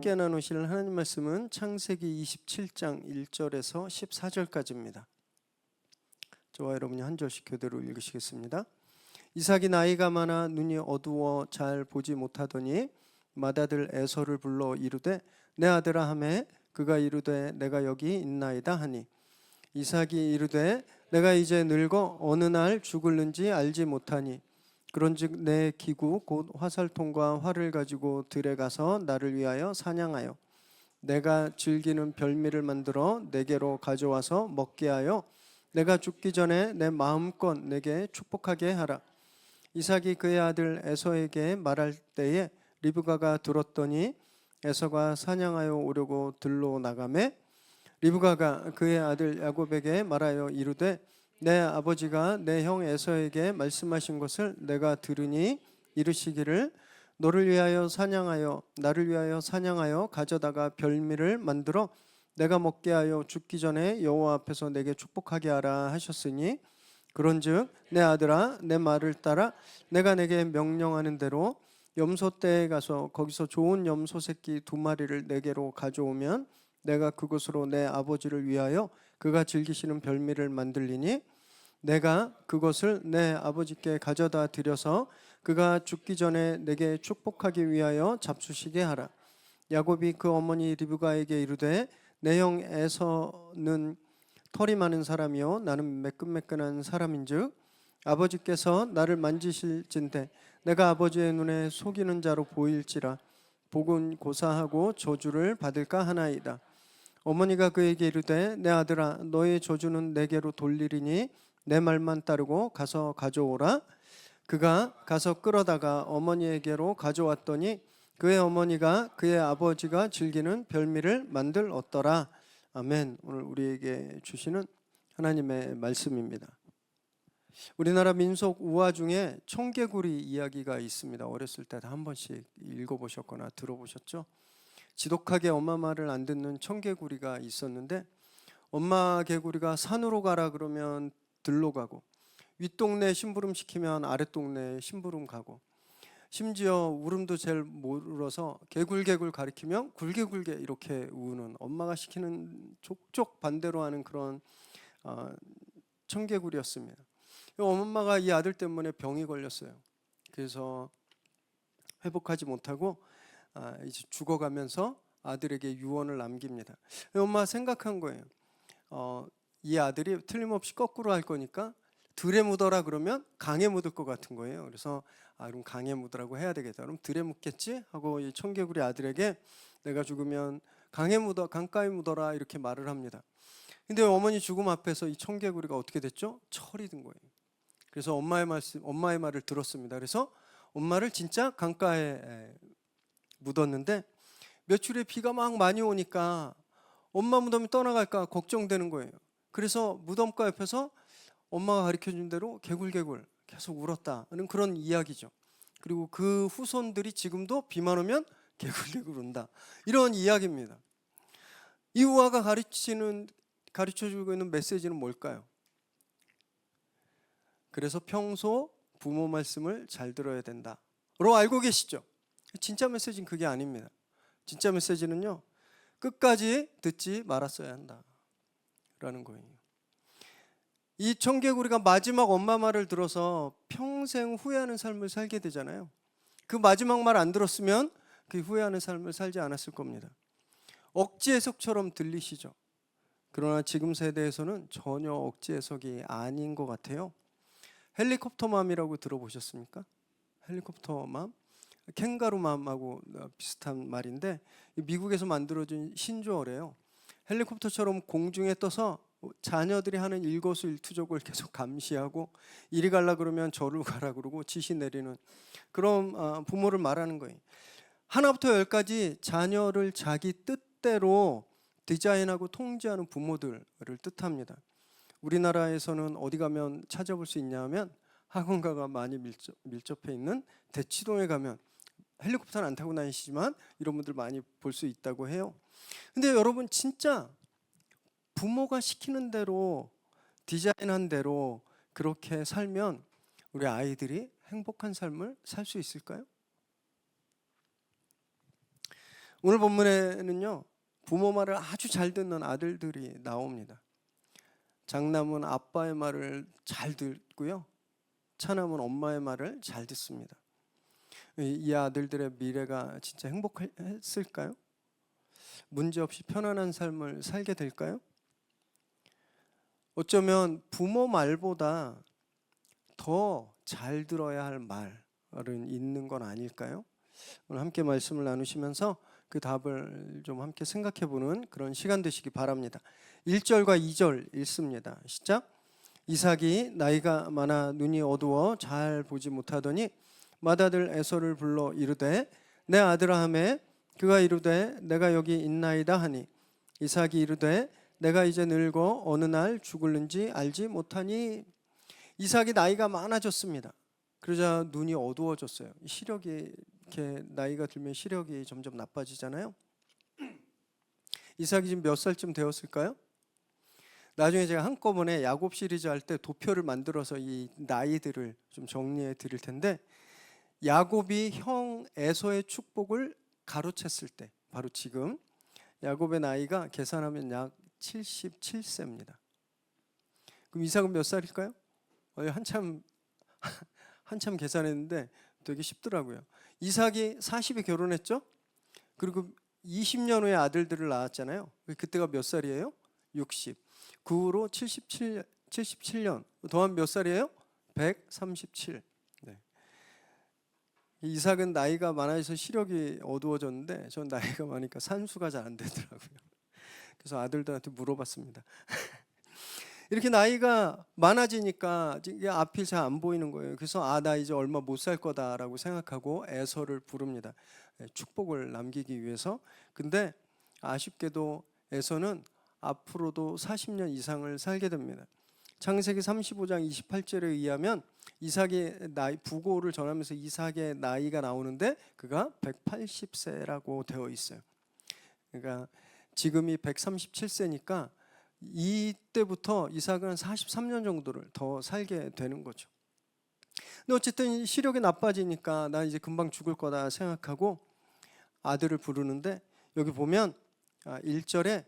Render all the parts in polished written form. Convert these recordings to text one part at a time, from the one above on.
함께 나누실 하나님 말씀은 창세기 27장 1절에서 14절까지입니다. 저와 여러분이 한 절씩 교대로 읽으시겠습니다. 이삭이 나이가 많아 눈이 어두워 잘 보지 못하더니 맏아들 에서를 불러 이르되 내 아들아 하매 그가 이르되 내가 여기 있나이다 하니 이삭이 이르되 내가 이제 늙어 어느 날 죽을는지 알지 못하니 그런즉 내 기구 곧 화살통과 활을 가지고 들에 가서 나를 위하여 사냥하여 내가 즐기는 별미를 만들어 내게로 가져와서 먹게 하여 내가 죽기 전에 내 마음껏 내게 축복하게 하라. 이삭이 그의 아들 에서에게 말할 때에 리브가가 들었더니 에서가 사냥하여 오려고 들로 나가매 리브가가 그의 아들 야곱에게 말하여 이르되 내 아버지가 내 형 에서에게 말씀하신 것을 내가 들으니 이르시기를 너를 위하여 사냥하여 나를 위하여 사냥하여 가져다가 별미를 만들어 내가 먹게 하여 죽기 전에 여호와 앞에서 내게 축복하게 하라 하셨으니 그런즉 내 아들아 내 말을 따라 내가 내게 명령하는 대로 염소떼에 가서 거기서 좋은 염소 새끼 2마리를 내게로 가져오면 내가 그것으로 내 아버지를 위하여 그가 즐기시는 별미를 만들리니 내가 그것을 내 아버지께 가져다 드려서 그가 죽기 전에 내게 축복하기 위하여 잡수시게 하라. 야곱이 그 어머니 리브가에게 이르되 내 형 에서는 털이 많은 사람이요 나는 매끈매끈한 사람인즉 아버지께서 나를 만지실진대 내가 아버지의 눈에 속이는 자로 보일지라 복은 고사하고 저주를 받을까 하나이다. 어머니가 그에게 이르되 내 아들아 너의 저주는 내게로 돌리리니 내 말만 따르고 가서 가져오라. 그가 가서 끌어다가 어머니에게로 가져왔더니 그의 어머니가 그의 아버지가 즐기는 별미를 만들었더라. 아멘. 오늘 우리에게 주시는 하나님의 말씀입니다. 우리나라 민속 우화 중에 청개구리 이야기가 있습니다. 어렸을 때 한 번씩 읽어보셨거나 들어보셨죠? 지독하게 엄마 말을 안 듣는 청개구리가 있었는데 엄마 개구리가 산으로 가라 그러면 들로 가고 윗동네 심부름 시키면 아랫동네 심부름 가고 심지어 울음도 제일 모르서 개굴개굴 가리키면 굴개굴개 이렇게 우는 엄마가 시키는 족족 반대로 하는 그런 청개구리였습니다. 엄마가 이 아들 때문에 병이 걸렸어요. 그래서 회복하지 못하고 이제 죽어가면서 아들에게 유언을 남깁니다. 엄마가 생각한 거예요. 이 아들이 틀림없이 거꾸로 할 거니까 들에 묻어라 그러면 강에 묻을 것 같은 거예요. 그래서 그럼 강에 묻으라고 해야 되겠다. 그럼 들에 묻겠지 하고 이 청개구리 아들에게 내가 죽으면 강가에 묻어라 이렇게 말을 합니다. 근데 어머니 죽음 앞에서 이 청개구리가 어떻게 됐죠? 철이 든 거예요. 그래서 엄마의 말을 들었습니다. 그래서 엄마를 진짜 강가에 묻었는데 며칠에 비가 막 많이 오니까 엄마 무덤이 떠나갈까 걱정되는 거예요. 그래서 무덤가 옆에서 엄마가 가르쳐준 대로 개굴개굴 계속 울었다는 그런 이야기죠. 그리고 그 후손들이 지금도 비만 오면 개굴개굴 운다 이런 이야기입니다. 이 우화가 가르쳐주고 있는 메시지는 뭘까요? 그래서 평소 부모 말씀을 잘 들어야 된다로 알고 계시죠? 진짜 메시지는 그게 아닙니다. 진짜 메시지는요 끝까지 듣지 말았어야 한다라는 거예요. 이 청개구리가 마지막 엄마 말을 들어서 평생 후회하는 삶을 살게 되잖아요. 그 마지막 말 안 들었으면 그 후회하는 삶을 살지 않았을 겁니다. 억지 해석처럼 들리시죠? 그러나 지금 세대에서는 전혀 억지 해석이 아닌 것 같아요. 헬리콥터맘이라고 들어보셨습니까? 헬리콥터맘? 캥거루맘하고 비슷한 말인데 미국에서 만들어진 신조어래요. 헬리콥터처럼 공중에 떠서 자녀들이 하는 일거수일투족을 계속 감시하고 이리 가려 그러면 저리 가라 그러고 지시 내리는 그런 부모를 말하는 거예요. 하나부터 열까지 자녀를 자기 뜻대로 디자인하고 통제하는 부모들을 뜻합니다. 우리나라에서는 어디 가면 찾아볼 수 있냐면 학원가가 많이 밀접해 있는 대치동에 가면 헬리콥터는 안 타고 다니시지만 이런 분들 많이 볼 수 있다고 해요. 근데 여러분 진짜 부모가 시키는 대로 디자인한 대로 그렇게 살면 우리 아이들이 행복한 삶을 살 수 있을까요? 오늘 본문에는요, 부모 말을 아주 잘 듣는 아들들이 나옵니다. 장남은 아빠의 말을 잘 듣고요, 차남은 엄마의 말을 잘 듣습니다. 이 아들들의 미래가 진짜 행복했을까요? 문제없이 편안한 삶을 살게 될까요? 어쩌면 부모 말보다 더 잘 들어야 할 말은 있는 건 아닐까요? 오늘 함께 말씀을 나누시면서 그 답을 좀 함께 생각해 보는 그런 시간 되시기 바랍니다. 1절과 2절 읽습니다. 시작. 이삭이 나이가 많아 눈이 어두워 잘 보지 못하더니 맏아들 에서를 불러 이르되 내 아들아 하매 그가 이르되 내가 여기 있나이다 하니 이삭이 이르되 내가 이제 늙어 어느 날 죽을는지 알지 못하니. 이삭이 나이가 많아졌습니다. 그러자 눈이 어두워졌어요. 시력이 이렇게 나이가 들면 시력이 점점 나빠지잖아요. 이삭이 지금 몇 살쯤 되었을까요? 나중에 제가 한꺼번에 야곱 시리즈 할 때 도표를 만들어서 이 나이들을 좀 정리해 드릴 텐데, 야곱이 형 에서의 축복을 가로챘을 때 바로 지금 야곱의 나이가 계산하면 약 77세입니다. 그럼 이삭은 몇 살일까요? 한참 계산했는데 되게 쉽더라고요. 이삭이 40에 결혼했죠? 그리고 20년 후에 아들들을 낳았잖아요. 그때가 몇 살이에요? 60. 그 후로 77년 더하면 몇 살이에요? 137. 네. 이삭은 나이가 많아져서 시력이 어두워졌는데 전 나이가 많으니까 산수가 잘 안 되더라고요. 그래서 아들들한테 물어봤습니다. 이렇게 나이가 많아지니까 이게 앞이 잘 안 보이는 거예요. 그래서 나 이제 얼마 못 살 거다라고 생각하고 에서를 부릅니다. 축복을 남기기 위해서. 근데 아쉽게도 에서는 앞으로도 40년 이상을 살게 됩니다. 창세기 35장 28절에 의하면 이삭의 나이, 부고를 전하면서 이삭의 나이가 나오는데 그가 180세라고 되어 있어요. 그러니까 지금이 137세니까 이때부터 이삭은 43년 정도를 더 살게 되는 거죠. 근데 어쨌든 시력이 나빠지니까 나 이제 금방 죽을 거다 생각하고 아들을 부르는데, 여기 보면 1절에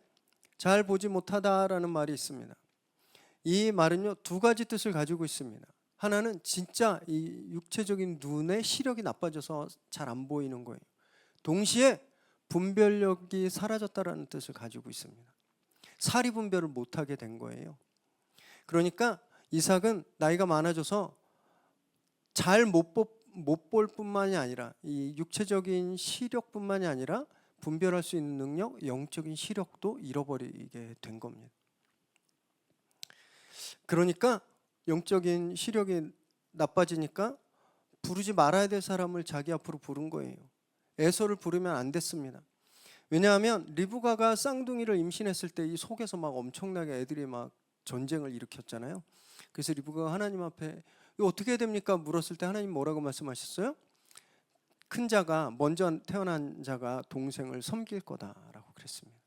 잘 보지 못하다라는 말이 있습니다. 이 말은요, 두 가지 뜻을 가지고 있습니다. 하나는 진짜 이 육체적인 눈의 시력이 나빠져서 잘 안 보이는 거예요. 동시에 분별력이 사라졌다라는 뜻을 가지고 있습니다. 사리 분별을 못하게 된 거예요. 그러니까 이삭은 나이가 많아져서 잘 못 볼 뿐만이 아니라 이 육체적인 시력뿐만이 아니라 분별할 수 있는 능력, 영적인 시력도 잃어버리게 된 겁니다. 그러니까 영적인 시력이 나빠지니까 부르지 말아야 될 사람을 자기 앞으로 부른 거예요. 에서를 부르면 안 됐습니다. 왜냐하면 리브가가 쌍둥이를 임신했을 때 이 속에서 막 엄청나게 애들이 막 전쟁을 일으켰잖아요. 그래서 리브가가 하나님 앞에 이거 어떻게 해야 됩니까? 물었을 때 하나님 뭐라고 말씀하셨어요? 큰 자가, 먼저 태어난 자가 동생을 섬길 거다라고 그랬습니다.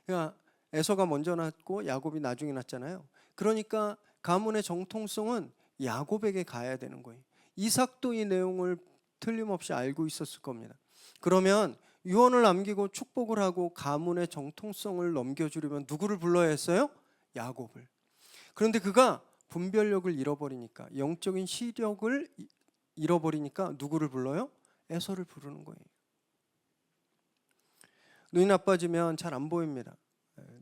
그러니까 에서가 먼저 낳고 야곱이 나중에 낳잖아요. 그러니까 가문의 정통성은 야곱에게 가야 되는 거예요. 이삭도 이 내용을 틀림없이 알고 있었을 겁니다. 그러면 유언을 남기고 축복을 하고 가문의 정통성을 넘겨주려면 누구를 불러야 했어요? 야곱을. 그런데 그가 분별력을 잃어버리니까, 영적인 시력을 잃어버리니까 누구를 불러요? 에서를 부르는 거예요. 눈이 나빠지면 잘 안 보입니다.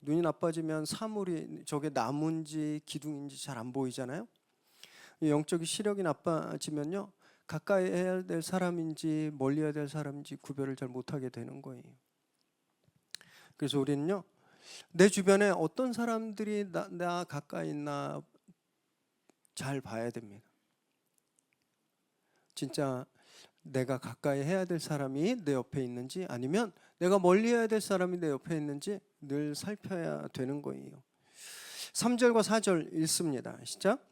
눈이 나빠지면 사물이 저게 나무인지 기둥인지 잘 안 보이잖아요. 영적인 시력이 나빠지면요, 가까이 해야 될 사람인지 멀리 해야 될 사람인지 구별을 잘 못하게 되는 거예요. 그래서 우리는요, 내 주변에 어떤 사람들이 나 가까이 있나 잘 봐야 됩니다. 진짜 내가 가까이 해야 될 사람이 내 옆에 있는지, 아니면 내가 멀리 해야 될 사람이 내 옆에 있는지 늘 살펴야 되는 거예요. 3절과 4절 읽습니다. 시작.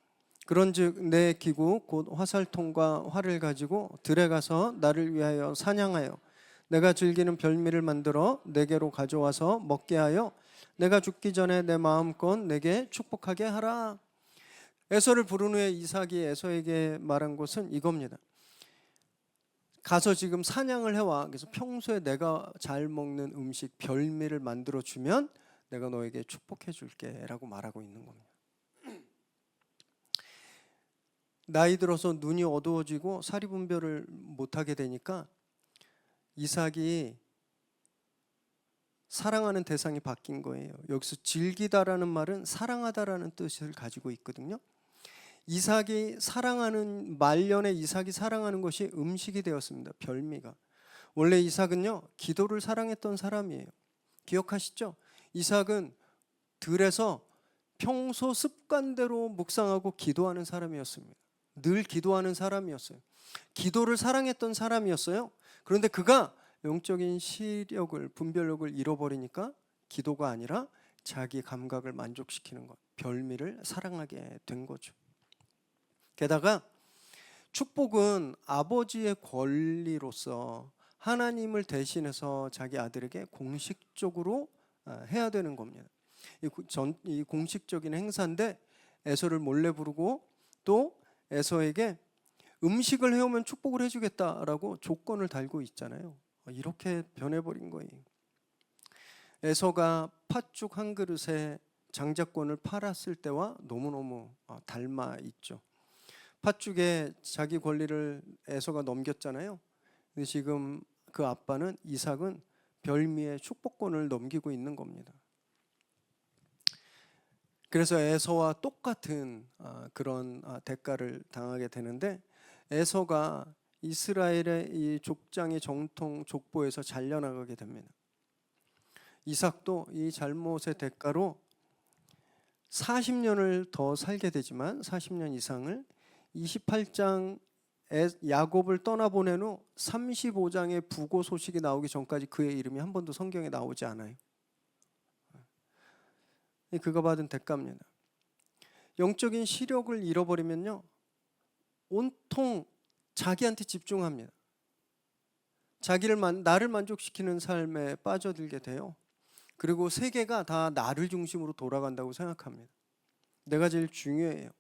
그런즉 내 기구 곧 화살통과 활을 가지고 들에 가서 나를 위하여 사냥하여 내가 즐기는 별미를 만들어 내게로 가져와서 먹게 하여 내가 죽기 전에 내 마음껏 내게 축복하게 하라. 에서를 부른 후에 이삭이 에서에게 말한 것은 이겁니다. 가서 지금 사냥을 해와. 그래서 평소에 내가 잘 먹는 음식 별미를 만들어 주면 내가 너에게 축복해 줄게라고 말하고 있는 겁니다. 나이 들어서 눈이 어두워지고 사리 분별을 못하게 되니까 이삭이 사랑하는 대상이 바뀐 거예요. 여기서 즐기다라는 말은 사랑하다라는 뜻을 가지고 있거든요. 이삭이 사랑하는 말년에 이삭이 사랑하는 것이 음식이 되었습니다. 별미가. 원래 이삭은요, 기도를 사랑했던 사람이에요. 기억하시죠? 이삭은 들에서 평소 습관대로 묵상하고 기도하는 사람이었습니다. 늘 기도하는 사람이었어요. 기도를 사랑했던 사람이었어요. 그런데 그가 영적인 시력을, 분별력을 잃어버리니까 기도가 아니라 자기 감각을 만족시키는 것, 별미를 사랑하게 된 거죠. 게다가 축복은 아버지의 권리로서 하나님을 대신해서 자기 아들에게 공식적으로 해야 되는 겁니다. 이 공식적인 행사인데 에서를 몰래 부르고 또 에서에게 음식을 해오면 축복을 해주겠다라고 조건을 달고 있잖아요. 이렇게 변해버린 거예요. 에서가 팥죽 한 그릇에 장자권을 팔았을 때와 너무너무 닮아 있죠. 팥죽에 자기 권리를 에서가 넘겼잖아요. 근데 지금 그 아빠는 이삭은 별미의 축복권을 넘기고 있는 겁니다. 그래서 에서와 똑같은 그런 대가를 당하게 되는데 에서가 이스라엘의 이 족장의 정통 족보에서 잘려나가게 됩니다. 이삭도 이 잘못의 대가로 40년을 더 살게 되지만 40년 이상을 28장 야곱을 떠나보낸 후 35장의 부고 소식이 나오기 전까지 그의 이름이 한 번도 성경에 나오지 않아요. 그가 받은 대가입니다. 영적인 시력을 잃어버리면요, 온통 자기한테 집중합니다. 나를 만족시키는 삶에 빠져들게 돼요. 그리고 세계가 다 나를 중심으로 돌아간다고 생각합니다. 내가 제일 중요해요.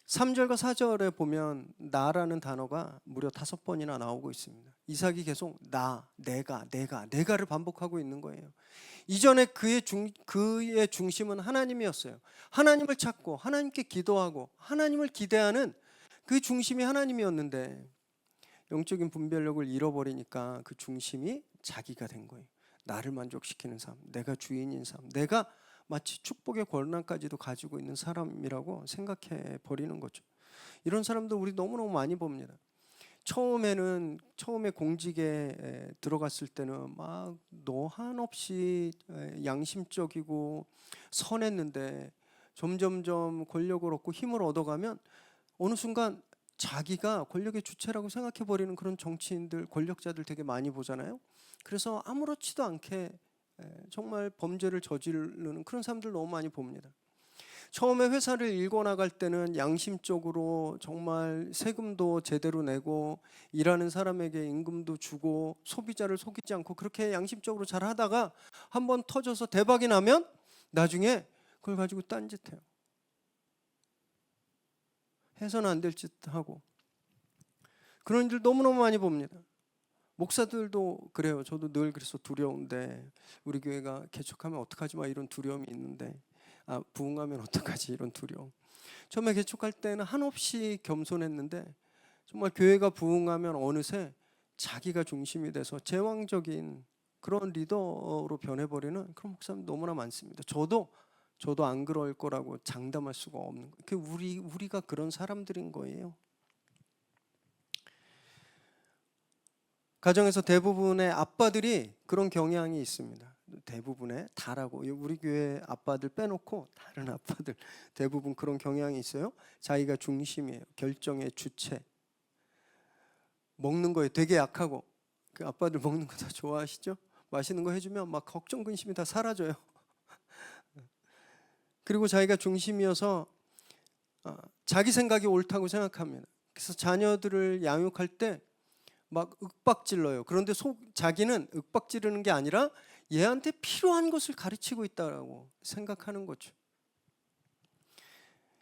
3절과 4절에 보면 나라는 단어가 무려 5번이나 나오고 있습니다. 이삭이 계속 내가를 반복하고 있는 거예요. 이전에 그의 중심은 하나님이었어요. 하나님을 찾고 하나님께 기도하고 하나님을 기대하는 그 중심이 하나님이었는데 영적인 분별력을 잃어버리니까 그 중심이 자기가 된 거예요. 나를 만족시키는 삶, 내가 주인인 삶, 내가 마치 축복의 권한까지도 가지고 있는 사람이라고 생각해 버리는 거죠. 이런 사람도 우리 너무너무 많이 봅니다. 처음에 공직에 들어갔을 때는 막 너 한없이 양심적이고 선했는데 점점점 권력을 얻고 힘을 얻어가면 어느 순간 자기가 권력의 주체라고 생각해 버리는 그런 정치인들, 권력자들 되게 많이 보잖아요. 그래서 아무렇지도 않게 정말 범죄를 저지르는 그런 사람들 너무 많이 봅니다. 처음에 회사를 일궈 나갈 때는 양심적으로 정말 세금도 제대로 내고 일하는 사람에게 임금도 주고 소비자를 속이지 않고 그렇게 양심적으로 잘 하다가 한번 터져서 대박이 나면 나중에 그걸 가지고 딴짓해요. 해서는 안 될 짓 하고 그런 일 너무너무 많이 봅니다. 목사들도 그래요. 저도 늘 그래서 두려운데 우리 교회가 개척하면 어떡하지 마 이런 두려움이 있는데 부흥하면 어떡하지 이런 두려움. 처음에 개척할 때는 한없이 겸손했는데 정말 교회가 부흥하면 어느새 자기가 중심이 돼서 제왕적인 그런 리더로 변해버리는 그런 목사님 너무나 많습니다. 저도 안 그럴 거라고 장담할 수가 없는 거예요. 그 우리가 그런 사람들인 거예요. 가정에서 대부분의 아빠들이 그런 경향이 있습니다. 대부분의 다라고 우리 교회 아빠들 빼놓고 다른 아빠들 대부분 그런 경향이 있어요. 자기가 중심이에요. 결정의 주체. 먹는 거에 되게 약하고 그 아빠들 먹는 거 다 좋아하시죠? 맛있는 거 해주면 막 걱정 근심이 다 사라져요. 그리고 자기가 중심이어서 자기 생각이 옳다고 생각합니다. 그래서 자녀들을 양육할 때 막 윽박질러요. 그런데 자기는 윽박지르는 게 아니라 얘한테 필요한 것을 가르치고 있다고 생각하는 거죠.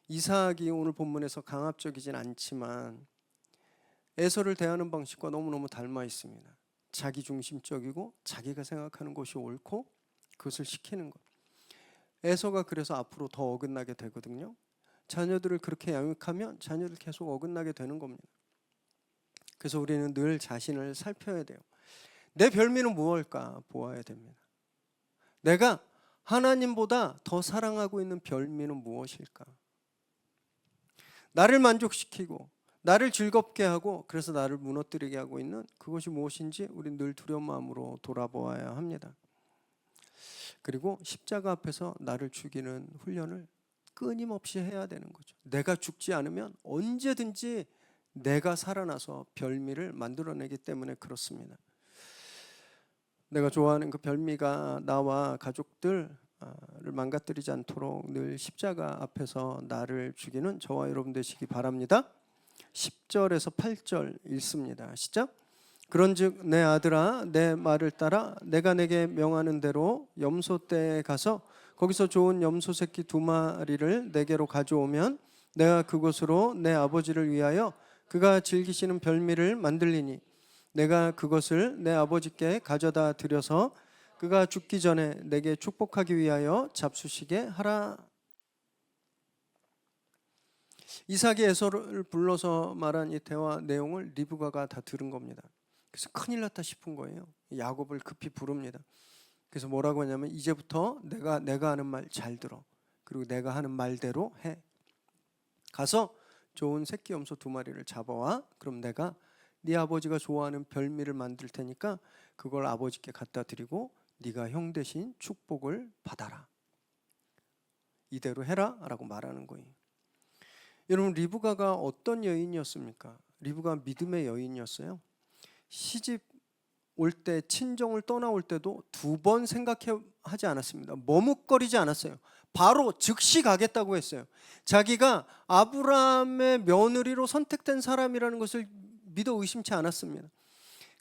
이삭이 오늘 본문에서 강압적이진 않지만 에서를 대하는 방식과 너무너무 닮아 있습니다. 자기 중심적이고 자기가 생각하는 것이 옳고 그것을 시키는 것. 에서가 그래서 앞으로 더 어긋나게 되거든요. 자녀들을 그렇게 양육하면 자녀들 계속 어긋나게 되는 겁니다. 그래서 우리는 늘 자신을 살펴야 돼요. 내 별미는 무엇일까 보아야 됩니다. 내가 하나님보다 더 사랑하고 있는 별미는 무엇일까? 나를 만족시키고 나를 즐겁게 하고 그래서 나를 무너뜨리게 하고 있는 그것이 무엇인지 우리는 늘 두려운 마음으로 돌아보아야 합니다. 그리고 십자가 앞에서 나를 죽이는 훈련을 끊임없이 해야 되는 거죠. 내가 죽지 않으면 언제든지 내가 살아나서 별미를 만들어내기 때문에 그렇습니다. 내가 좋아하는 그 별미가 나와 가족들을 망가뜨리지 않도록 늘 십자가 앞에서 나를 죽이는 저와 여러분 되시기 바랍니다. 10절에서 8절 읽습니다. 시작. 그런즉 내 아들아 내 말을 따라 내가 내게 명하는 대로 염소떼에 가서 거기서 좋은 염소 새끼 2마리를 내게로 가져오면 내가 그것으로 내 아버지를 위하여 그가 즐기시는 별미를 만들리니 내가 그것을 내 아버지께 가져다 드려서 그가 죽기 전에 내게 축복하기 위하여 잡수시게 하라. 이삭이 에서를 불러서 말한 이 대화 내용을 리브가가 다 들은 겁니다. 그래서 큰일 났다 싶은 거예요. 야곱을 급히 부릅니다. 그래서 뭐라고 하냐면 이제부터 내가 하는 말 잘 들어. 그리고 내가 하는 말대로 해. 가서 좋은 새끼 염소 2마리를 잡아와. 그럼 내가 네 아버지가 좋아하는 별미를 만들 테니까 그걸 아버지께 갖다 드리고 네가 형 대신 축복을 받아라. 이대로 해라 라고 말하는 거예요. 여러분 리브가가 어떤 여인이었습니까? 리브가 믿음의 여인이었어요. 시집 올 때 친정을 떠나올 때도 2번 생각하지 않았습니다. 머뭇거리지 않았어요. 바로 즉시 가겠다고 했어요. 자기가 아브라함의 며느리로 선택된 사람이라는 것을 믿어 의심치 않았습니다.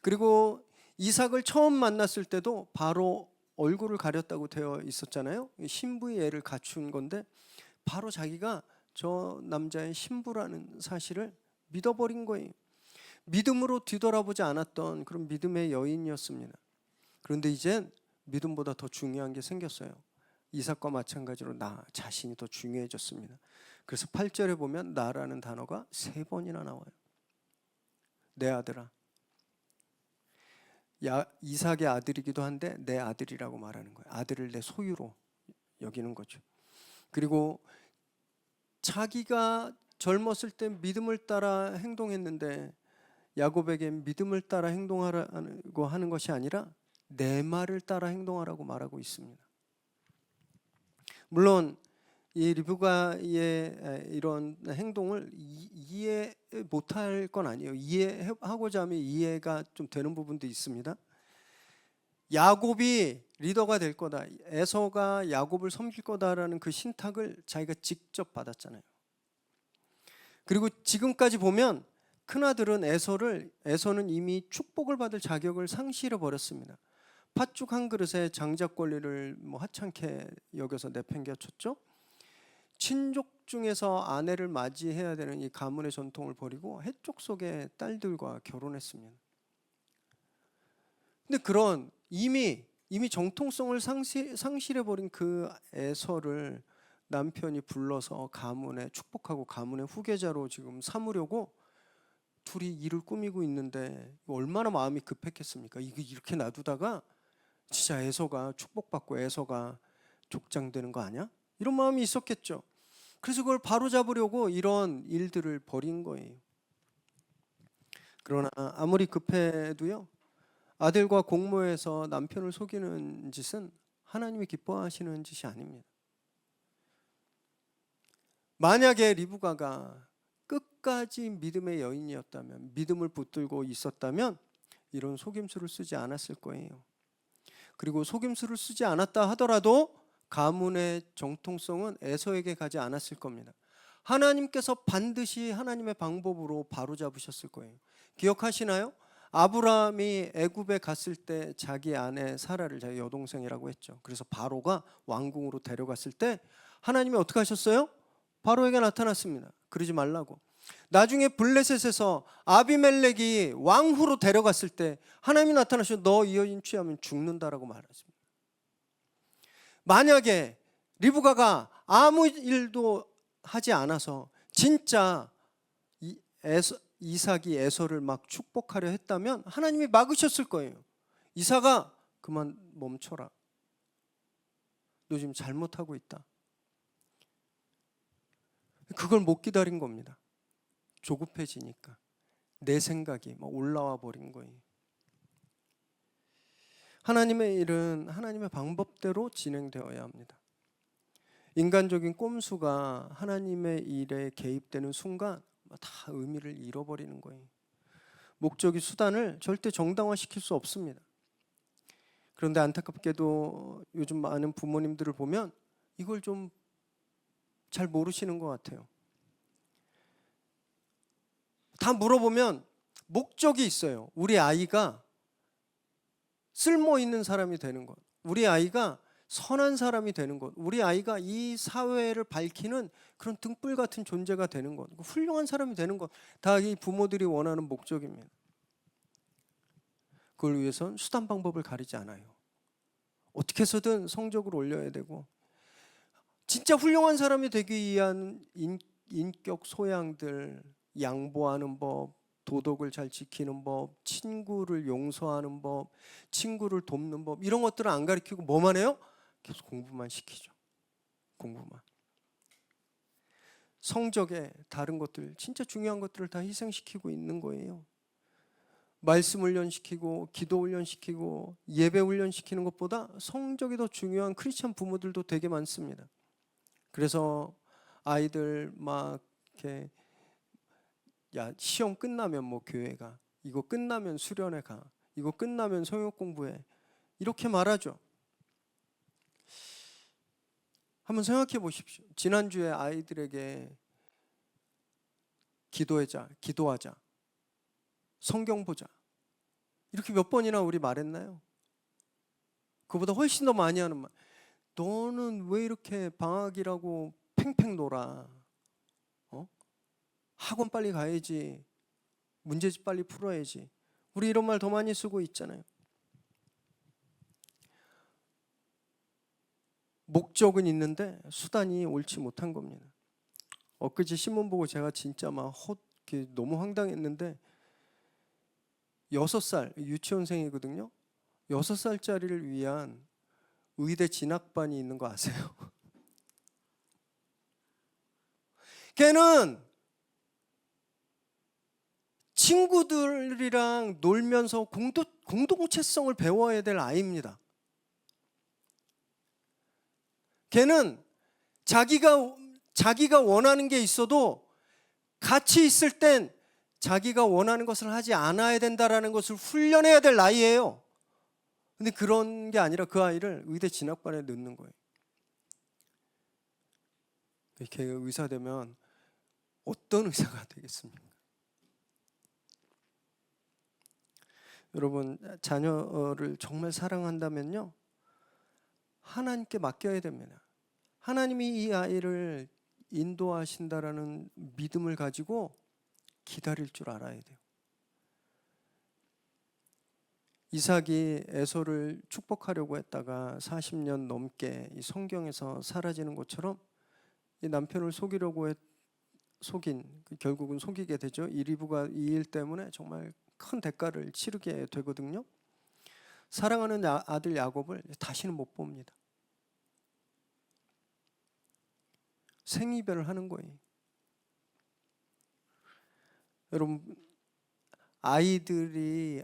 그리고 이삭을 처음 만났을 때도 바로 얼굴을 가렸다고 되어 있었잖아요. 신부의 예를 갖춘 건데 바로 자기가 저 남자의 신부라는 사실을 믿어버린 거예요. 믿음으로 뒤돌아보지 않았던 그런 믿음의 여인이었습니다. 그런데 이젠 믿음보다 더 중요한 게 생겼어요. 이삭과 마찬가지로 나 자신이 더 중요해졌습니다. 그래서 8절에 보면 나라는 단어가 3번이나 나와요. 내 아들아. 이삭의 아들이기도 한데 내 아들이라고 말하는 거예요. 아들을 내 소유로 여기는 거죠. 그리고 자기가 젊었을 때 믿음을 따라 행동했는데 야곱에게 믿음을 따라 행동하라고 하는 것이 아니라 내 말을 따라 행동하라고 말하고 있습니다. 물론 이 리브가의 이런 행동을 이해 못할 건 아니에요. 이해하고자 하면 이해가 좀 되는 부분도 있습니다. 야곱이 리더가 될 거다. 에서가 야곱을 섬길 거다라는 그 신탁을 자기가 직접 받았잖아요. 그리고 지금까지 보면 큰아들은 에서는 이미 축복을 받을 자격을 상실해 버렸습니다. 팥죽 한 그릇에 장작 권리를 하찮게 여겨서 내팽개쳤죠. 친족 중에서 아내를 맞이해야 되는 이 가문의 전통을 버리고 해족 속의 딸들과 결혼했습니다. 근데 그런 이미 정통성을 상실해 버린 그 에서를 남편이 불러서 가문에 축복하고 가문의 후계자로 지금 삼으려고 둘이 일을 꾸미고 있는데 얼마나 마음이 급했겠습니까? 이거 이렇게 놔두다가 진짜 에서가 축복받고 에서가 족장되는 거 아니야? 이런 마음이 있었겠죠. 그래서 그걸 바로잡으려고 이런 일들을 벌인 거예요. 그러나 아무리 급해도요, 아들과 공모해서 남편을 속이는 짓은 하나님이 기뻐하시는 짓이 아닙니다. 만약에 리브가가 끝까지 믿음의 여인이었다면, 믿음을 붙들고 있었다면 이런 속임수를 쓰지 않았을 거예요. 그리고 속임수를 쓰지 않았다 하더라도 가문의 정통성은 에서에게 가지 않았을 겁니다. 하나님께서 반드시 하나님의 방법으로 바로잡으셨을 거예요. 기억하시나요? 아브라함이 애굽에 갔을 때 자기 아내 사라를 자기 여동생이라고 했죠. 그래서 바로가 왕궁으로 데려갔을 때 하나님이 어떻게 하셨어요? 바로에게 나타났습니다. 그러지 말라고. 나중에 블레셋에서 아비멜렉이 왕후로 데려갔을 때 하나님이 나타나셔서 너 이 여인 취하면 죽는다라고 말하십니다. 만약에 리브가가 아무 일도 하지 않아서 진짜 이삭이 에서를 막 축복하려 했다면 하나님이 막으셨을 거예요. 이삭아, 그만 멈춰라. 너 지금 잘못하고 있다. 그걸 못 기다린 겁니다. 조급해지니까 내 생각이 막 올라와 버린 거예요. 하나님의 일은 하나님의 방법대로 진행되어야 합니다. 인간적인 꼼수가 하나님의 일에 개입되는 순간 다 의미를 잃어버리는 거예요. 목적이 수단을 절대 정당화시킬 수 없습니다. 그런데 안타깝게도 요즘 많은 부모님들을 보면 이걸 좀 잘 모르시는 것 같아요. 다 물어보면 목적이 있어요. 우리 아이가 쓸모 있는 사람이 되는 것, 우리 아이가 선한 사람이 되는 것, 우리 아이가 이 사회를 밝히는 그런 등불 같은 존재가 되는 것, 훌륭한 사람이 되는 것, 다 이 부모들이 원하는 목적입니다. 그걸 위해선 수단 방법을 가리지 않아요. 어떻게 해서든 성적을 올려야 되고, 진짜 훌륭한 사람이 되기 위한 인격 소양들, 양보하는 법, 도덕을 잘 지키는 법, 친구를 용서하는 법, 친구를 돕는 법, 이런 것들은 안 가르치고 뭐만 해요? 계속 공부만 시키죠. 공부만. 성적에 다른 것들, 진짜 중요한 것들을 다 희생시키고 있는 거예요. 말씀 훈련시키고 기도 훈련시키고 예배 훈련시키는 것보다 성적이 더 중요한 크리스찬 부모들도 되게 많습니다. 그래서 아이들 막 이렇게 야, 시험 끝나면 뭐 교회 가, 이거 끝나면 수련회 가, 이거 끝나면 성역 공부해, 이렇게 말하죠. 한번 생각해 보십시오. 지난주에 아이들에게 기도하자, 성경 보자, 이렇게 몇 번이나 우리 말했나요? 그보다 훨씬 더 많이 하는 말, 너는 왜 이렇게 방학이라고 팽팽 놀아? 학원 빨리 가야지, 문제집 빨리 풀어야지. 우리 이런 말 더 많이 쓰고 있잖아요. 목적은 있는데 수단이 옳지 못한 겁니다. 엊그제 신문 보고 제가 진짜 막 너무 황당했는데, 6살 유치원생이거든요. 6살짜리를 위한 의대 진학반이 있는 거 아세요? 걔는 친구들이랑 놀면서 공동체성을 배워야 될 아이입니다. 걔는 자기가 원하는 게 있어도 같이 있을 땐 자기가 원하는 것을 하지 않아야 된다라는 것을 훈련해야 될 나이예요. 근데 그런 게 아니라 그 아이를 의대 진학반에 넣는 거예요. 이렇게 의사 되면 어떤 의사가 되겠습니까? 여러분, 자녀를 정말 사랑한다면요, 하나님께 맡겨야 됩니다. 하나님이 이 아이를 인도하신다라는 믿음을 가지고 기다릴 줄 알아야 돼요. 이삭이 에서를 축복하려고 했다가 40년 넘게 이 성경에서 사라지는 것처럼 이 남편을 속이려고 결국은 속이게 되죠. 이 리브가 이 일 때문에 정말 큰 대가를 치르게 되거든요. 사랑하는 아들 야곱을 다시는 못 봅니다. 생이별을 하는 거예요. 여러분, 아이들이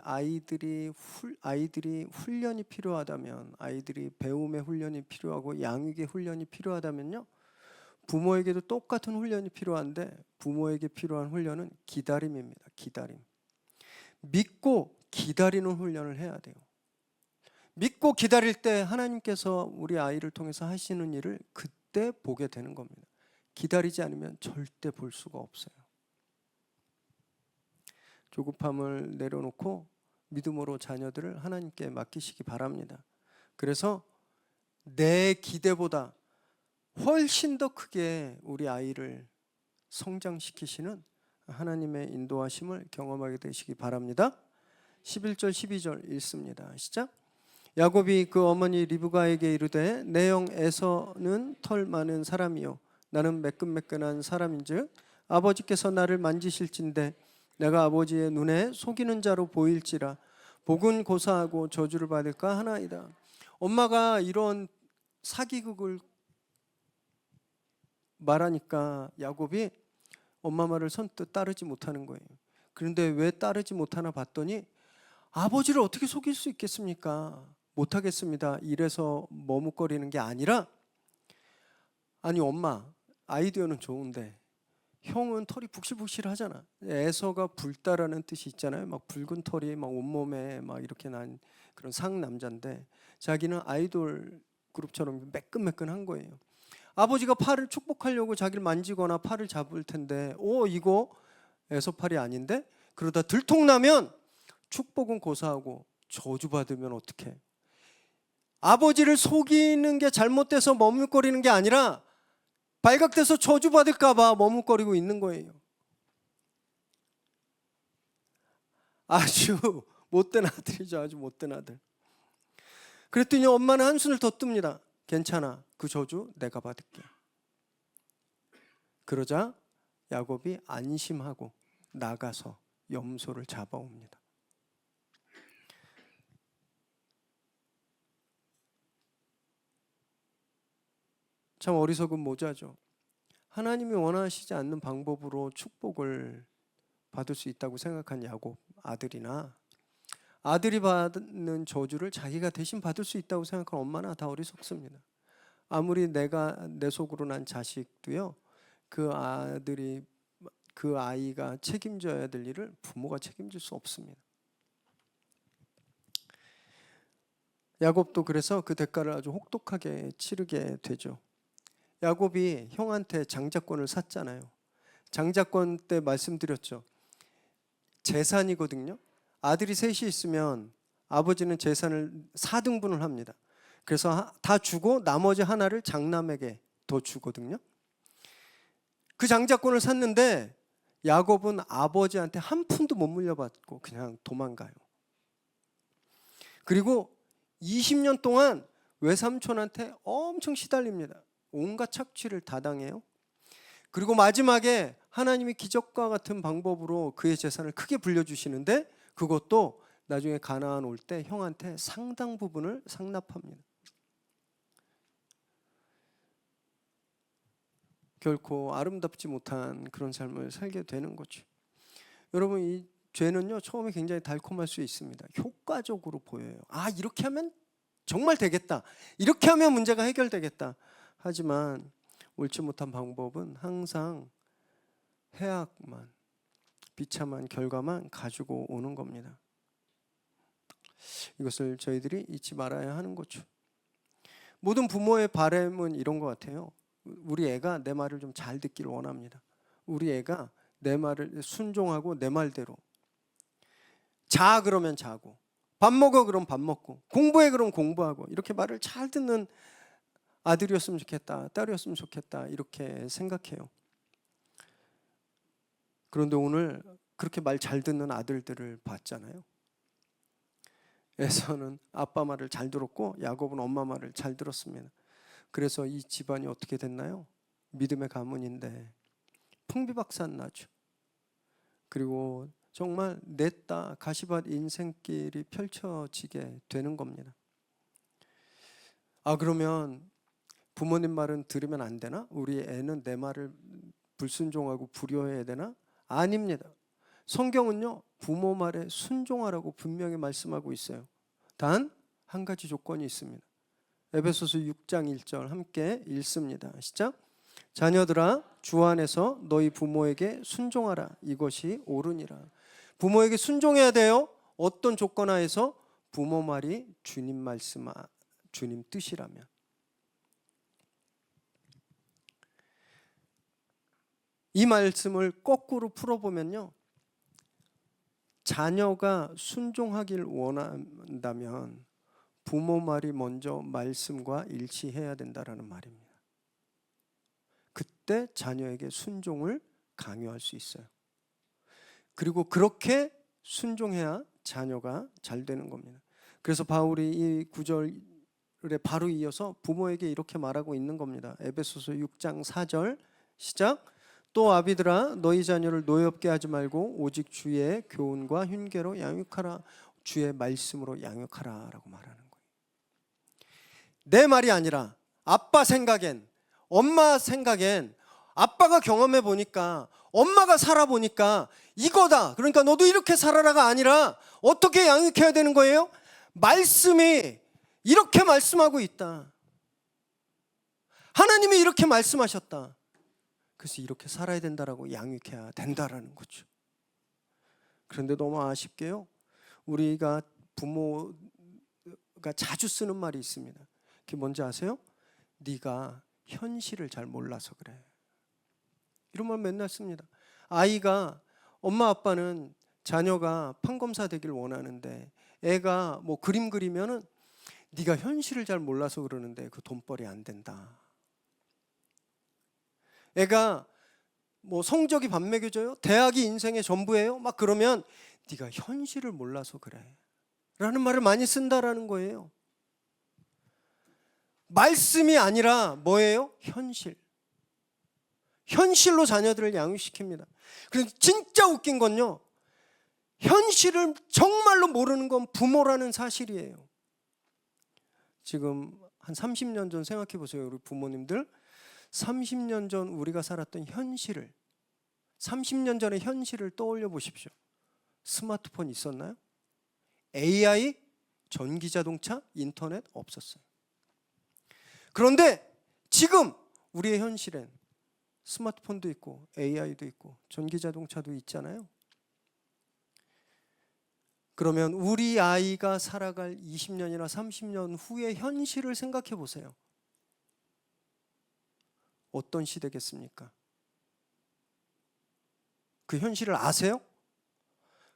훈련이 필요하다면, 아이들이 배움의 훈련이 필요하고 양육의 훈련이 필요하다면요, 부모에게도 똑같은 훈련이 필요한데, 부모에게 필요한 훈련은 기다림입니다. 기다림. 믿고 기다리는 훈련을 해야 돼요. 믿고 기다릴 때 하나님께서 우리 아이를 통해서 하시는 일을 그때 보게 되는 겁니다. 기다리지 않으면 절대 볼 수가 없어요. 조급함을 내려놓고 믿음으로 자녀들을 하나님께 맡기시기 바랍니다. 그래서 내 기대보다 훨씬 더 크게 우리 아이를 성장시키시는 하나님의 인도하심을 경험하게 되시기 바랍니다. 11절 12절 읽습니다. 시작. 야곱이 그 어머니 리브가에게 이르되 내 형 에서는 털 많은 사람이요 나는 매끈매끈한 사람인즉 아버지께서 나를 만지실진대 내가 아버지의 눈에 속이는 자로 보일지라 복은 고사하고 저주를 받을까 하나이다. 엄마가 이런 사기극을 말하니까 야곱이 엄마 말을 선뜻 따르지 못하는 거예요. 그런데 왜 따르지 못하나 봤더니 아버지를 어떻게 속일 수 있겠습니까? 못하겠습니다. 이래서 머뭇거리는 게 아니라, 아니 엄마 아이디어는 좋은데 형은 털이 북실북실하잖아. 에서가 붉다라는 뜻이 있잖아요. 막 붉은 털이 막 온몸에 막 이렇게 난 그런 상남자인데 자기는 아이돌 그룹처럼 매끈매끈한 거예요. 아버지가 팔을 축복하려고 자기를 만지거나 팔을 잡을 텐데 이거 에서 팔이 아닌데? 그러다 들통나면 축복은 고사하고 저주받으면 어떡해? 아버지를 속이는 게 잘못돼서 머뭇거리는 게 아니라 발각돼서 저주받을까 봐 머뭇거리고 있는 거예요. 아주 못된 아들이죠. 아주 못된 아들. 그랬더니 엄마는 한숨을 더 뜹니다. 괜찮아. 그 저주 내가 받을게. 그러자 야곱이 안심하고 나가서 염소를 잡아옵니다. 참 어리석은 모자죠. 하나님이 원하시지 않는 방법으로 축복을 받을 수 있다고 생각한 야곱 아들이나 아들이 받는 저주를 자기가 대신 받을 수 있다고 생각한 엄마나 다 어리석습니다. 아무리 내 속으로 난 자식도요, 그 아이가 책임져야 될 일을 부모가 책임질 수 없습니다. 야곱도 그래서 그 대가를 아주 혹독하게 치르게 되죠. 야곱이 형한테 장자권을 샀잖아요. 장자권 때 말씀드렸죠. 재산이거든요. 아들이 셋이 있으면 아버지는 재산을 4등분을 합니다. 그래서 다 주고 나머지 하나를 장남에게 더 주거든요. 그 장자권을 샀는데 야곱은 아버지한테 한 푼도 못 물려받고 그냥 도망가요. 그리고 20년 동안 외삼촌한테 엄청 시달립니다. 온갖 착취를 다 당해요. 그리고 마지막에 하나님이 기적과 같은 방법으로 그의 재산을 크게 불려주시는데 그것도 나중에 가나안 올 때 형한테 상당 부분을 상납합니다. 결코 아름답지 못한 그런 삶을 살게 되는 거죠. 여러분, 이 죄는요 처음에 굉장히 달콤할 수 있습니다. 효과적으로 보여요. 이렇게 하면 정말 되겠다. 이렇게 하면 문제가 해결되겠다. 하지만 옳지 못한 방법은 항상 해악만, 비참한 결과만 가지고 오는 겁니다. 이것을 저희들이 잊지 말아야 하는 거죠. 모든 부모의 바람은 이런 것 같아요. 우리 애가 내 말을 좀 잘 듣기를 원합니다. 우리 애가 내 말을 순종하고 내 말대로, 자 그러면 자고, 밥 먹어 그럼 밥 먹고, 공부해 그럼 공부하고, 이렇게 말을 잘 듣는 아들이었으면 좋겠다, 딸이었으면 좋겠다, 이렇게 생각해요. 그런데 오늘 그렇게 말 잘 듣는 아들들을 봤잖아요. 에서는 아빠 말을 잘 들었고 야곱은 엄마 말을 잘 들었습니다. 그래서 이 집안이 어떻게 됐나요? 믿음의 가문인데 풍비박산 나죠. 그리고 정말 냈다 가시밭 인생길이 펼쳐지게 되는 겁니다. 그러면 부모님 말은 들으면 안 되나? 우리 애는 내 말을 불순종하고 불효해야 되나? 아닙니다. 성경은요 부모 말에 순종하라고 분명히 말씀하고 있어요. 단 한 가지 조건이 있습니다. 에베소서 6장 1절 함께 읽습니다. 시작. 자녀들아 주 안에서 너희 부모에게 순종하라. 이것이 옳으니라. 부모에게 순종해야 돼요. 어떤 조건 하에서? 부모 말이 주님 말씀, 주님 뜻이라면. 이 말씀을 거꾸로 풀어보면요, 자녀가 순종하길 원한다면 부모 말이 먼저 말씀과 일치해야 된다라는 말입니다. 그때 자녀에게 순종을 강요할 수 있어요. 그리고 그렇게 순종해야 자녀가 잘 되는 겁니다. 그래서 바울이 이 구절에 바로 이어서 부모에게 이렇게 말하고 있는 겁니다. 에베소서 6장 4절 시작. 또 아비들아 너희 자녀를 노엽게 하지 말고 오직 주의 교훈과 훈계로 양육하라. 주의 말씀으로 양육하라 라고 말하는 거예요. 내 말이 아니라 아빠 생각엔, 엄마 생각엔, 아빠가 경험해 보니까, 엄마가 살아보니까 이거다, 그러니까 너도 이렇게 살아라가 아니라 어떻게 양육해야 되는 거예요? 말씀이 이렇게 말씀하고 있다. 하나님이 이렇게 말씀하셨다. 그래서 이렇게 살아야 된다라고 양육해야 된다라는 거죠. 그런데 너무 아쉽게요, 우리가 부모가 자주 쓰는 말이 있습니다. 그게 뭔지 아세요? 네가 현실을 잘 몰라서 그래. 이런 말 맨날 씁니다. 아이가, 엄마 아빠는 자녀가 판검사 되길 원하는데 애가 뭐 그림 그리면은 네가 현실을 잘 몰라서 그러는데 그 돈벌이 안 된다. 애가 뭐 성적이 밥 먹여줘요? 대학이 인생의 전부예요? 막 그러면 네가 현실을 몰라서 그래 라는 말을 많이 쓴다라는 거예요. 말씀이 아니라 뭐예요? 현실. 현실로 자녀들을 양육시킵니다. 그래서 진짜 웃긴 건요, 현실을 정말로 모르는 건 부모라는 사실이에요. 지금 한 30년 전 생각해 보세요. 우리 부모님들 30년 전 우리가 살았던 현실을, 30년 전의 현실을 떠올려 보십시오. 스마트폰 있었나요? AI, 전기자동차, 인터넷 없었어요. 그런데 지금 우리의 현실엔 스마트폰도 있고 AI도 있고 전기자동차도 있잖아요. 그러면 우리 아이가 살아갈 20년이나 30년 후의 현실을 생각해 보세요. 어떤 시대겠습니까? 그 현실을 아세요?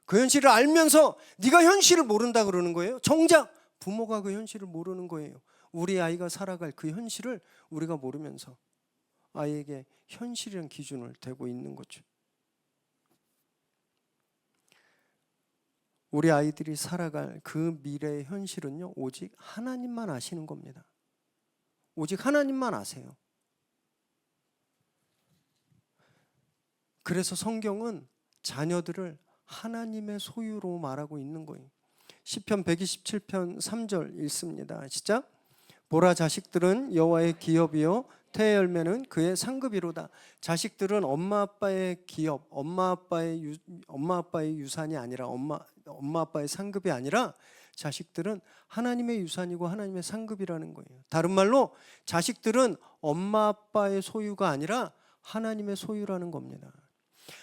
그 현실을 알면서 네가 현실을 모른다 그러는 거예요? 정작 부모가 그 현실을 모르는 거예요. 우리 아이가 살아갈 그 현실을 우리가 모르면서 아이에게 현실이라는 기준을 대고 있는 거죠. 우리 아이들이 살아갈 그 미래의 현실은요, 오직 하나님만 아시는 겁니다. 오직 하나님만 아세요. 그래서 성경은 자녀들을 하나님의 소유로 말하고 있는 거예요. 시편 127편 3절 읽습니다. 시작. 보라, 자식들은 여호와의 기업이요 태의 열매는 그의 상급이로다. 자식들은 엄마 아빠의 기업, 엄마 아빠의 유산이 아니라 엄마 아빠의 상급이 아니라 자식들은 하나님의 유산이고 하나님의 상급이라는 거예요. 다른 말로 자식들은 엄마 아빠의 소유가 아니라 하나님의 소유라는 겁니다.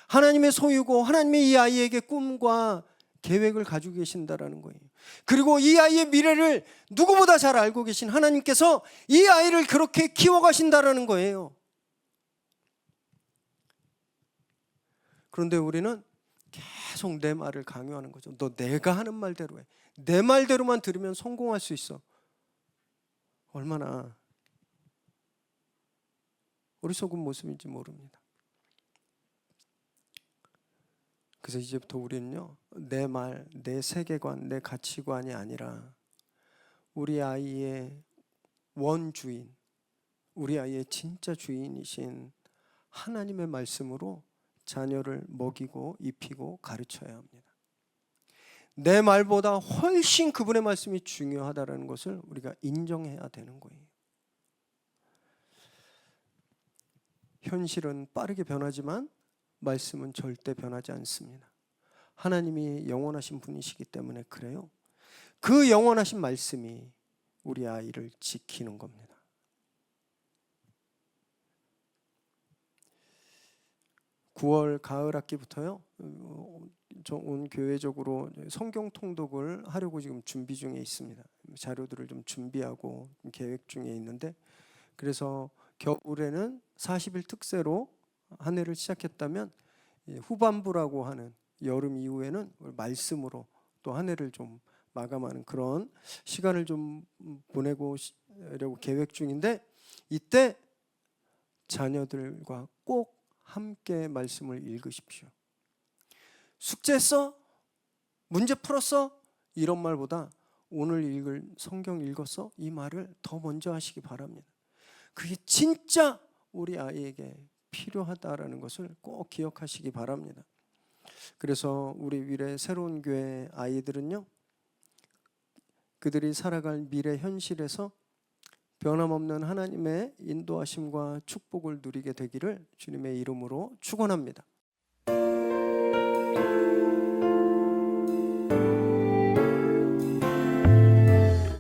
하나님의 소유고 하나님의 이 아이에게 꿈과 계획을 가지고 계신다라는 거예요. 그리고 이 아이의 미래를 누구보다 잘 알고 계신 하나님께서 이 아이를 그렇게 키워가신다라는 거예요. 그런데 우리는 계속 내 말을 강요하는 거죠. 너 내가 하는 말대로 해. 내 말대로만 들으면 성공할 수 있어. 얼마나 어리석은 모습인지 모릅니다. 그래서 이제부터 우리는요, 내 말, 내 세계관, 내 가치관이 아니라 우리 아이의 원주인, 우리 아이의 진짜 주인이신 하나님의 말씀으로 자녀를 먹이고 입히고 가르쳐야 합니다. 내 말보다 훨씬 그분의 말씀이 중요하다는 것을 우리가 인정해야 되는 거예요. 현실은 빠르게 변하지만 말씀은 절대 변하지 않습니다. 하나님이 영원하신 분이시기 때문에 그래요. 그 영원하신 말씀이 우리 아이를 지키는 겁니다. (9월) 가을 학기부터요, 온 교회적으로 성경 통독을 하려고 지금 준비 중에 있습니다. 자료들을 좀 준비하고 계획 중에 있는데, 그래서 겨울에는 40일 특세로 한 해를 시작했다면 후반부라고 하는 여름 이후에는 말씀으로 또 한 해를 좀 마감하는 그런 시간을 좀 보내고 려고 계획 중인데, 이때 자녀들과 꼭 함께 말씀을 읽으십시오. 숙제했어? 문제 풀었어? 이런 말보다 오늘 읽을 성경 읽었어? 이 말을 더 먼저 하시기 바랍니다. 그게 진짜 우리 아이에게 필요하다라는 것을 꼭 기억하시기 바랍니다. 그래서 우리 미래 새로운 교회 아이들은요, 그들이 살아갈 미래 현실에서 변함없는 하나님의 인도하심과 축복을 누리게 되기를 주님의 이름으로 축원합니다.